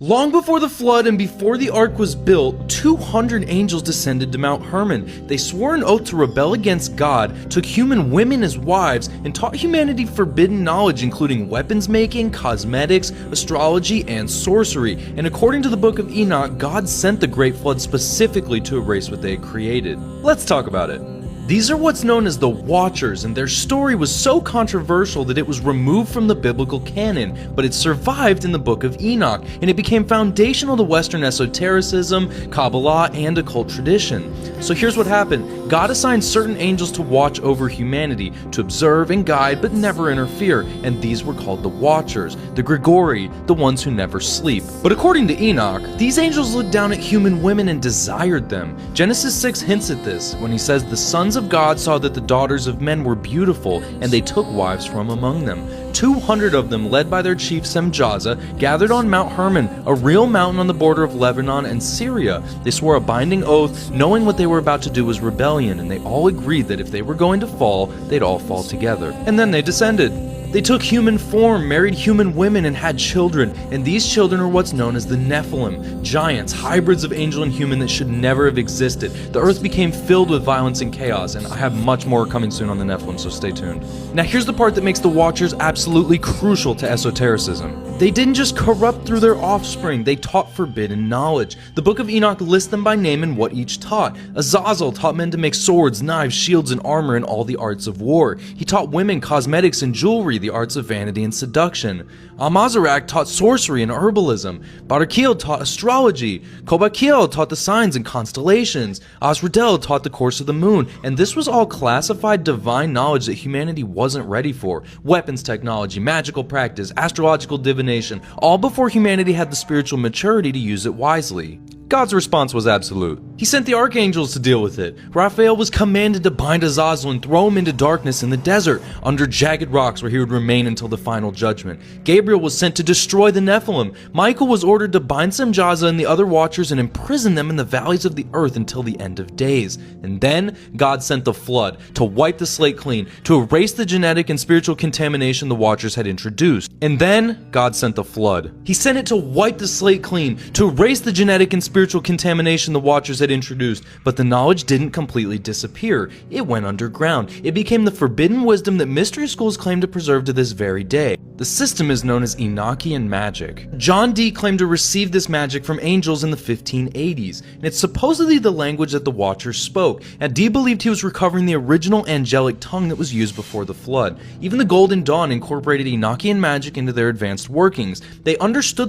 Long before the flood and before the ark was built, 200 angels descended to Mount Hermon. They swore an oath to rebel against God, took human women as wives, and taught humanity forbidden knowledge including weapons making, cosmetics, astrology, and sorcery. And according to the book of Enoch, God sent the great flood specifically to erase what they had created. Let's talk about it. These are what's known as the Watchers, and their story was so controversial that it was removed from the biblical canon, but it survived in the book of Enoch, and it became foundational to Western esotericism, Kabbalah, and occult tradition. So here's what happened. God assigned certain angels to watch over humanity, to observe and guide, but never interfere, and these were called the Watchers, the Grigori, the ones who never sleep. But according to Enoch, these angels looked down at human women and desired them. Genesis 6 hints at this, when he says, "The sons of God saw that the daughters of men were beautiful, and they took wives from among them. 200 of them, led by their chief Semjaza, gathered on Mount Hermon, a real mountain on the border of Lebanon and Syria. They swore a binding oath, knowing what they were about to do was rebellion, and they all agreed that if they were going to fall, they'd all fall together. And then they descended. They took human form, married human women, and had children, and these children are what's known as the Nephilim, giants, hybrids of angel and human that should never have existed. The earth became filled with violence and chaos, and I have much more coming soon on the Nephilim, so stay tuned." Now here's the part that makes the Watchers absolutely crucial to esotericism. They didn't just corrupt through their offspring, they taught forbidden knowledge. The book of Enoch lists them by name and what each taught. Azazel taught men to make swords, knives, shields, and armor, and all the arts of war. He taught women cosmetics and jewelry, the arts of vanity and seduction. Amazarak taught sorcery and herbalism. Barakiel taught astrology. Kobakiel taught the signs and constellations. Asradel taught the course of the moon, and this was all classified divine knowledge that humanity wasn't ready for. Weapons technology, magical practice, astrological divination, all before humanity had the spiritual maturity to use it wisely. God's response was absolute. He sent the archangels to deal with it. Raphael was commanded to bind Azazel and throw him into darkness in the desert, under jagged rocks where he would remain until the final judgment. Gabriel was sent to destroy the Nephilim. Michael was ordered to bind Semjaza and the other Watchers and imprison them in the valleys of the earth until the end of days. And then, God sent the flood, to wipe the slate clean, to erase the genetic and spiritual contamination the Watchers had introduced. And then, God sent the flood. He sent it to wipe the slate clean, to erase the genetic and spiritual contamination the Watchers had introduced, but the knowledge didn't completely disappear. It went underground. It became the forbidden wisdom that mystery schools claim to preserve to this very day. The system is known as Enochian magic. John Dee claimed to receive this magic from angels in the 1580s, and it's supposedly the language that the Watchers spoke, and Dee believed he was recovering the original angelic tongue that was used before the flood. Even the Golden Dawn incorporated Enochian magic into their advanced workings. They understood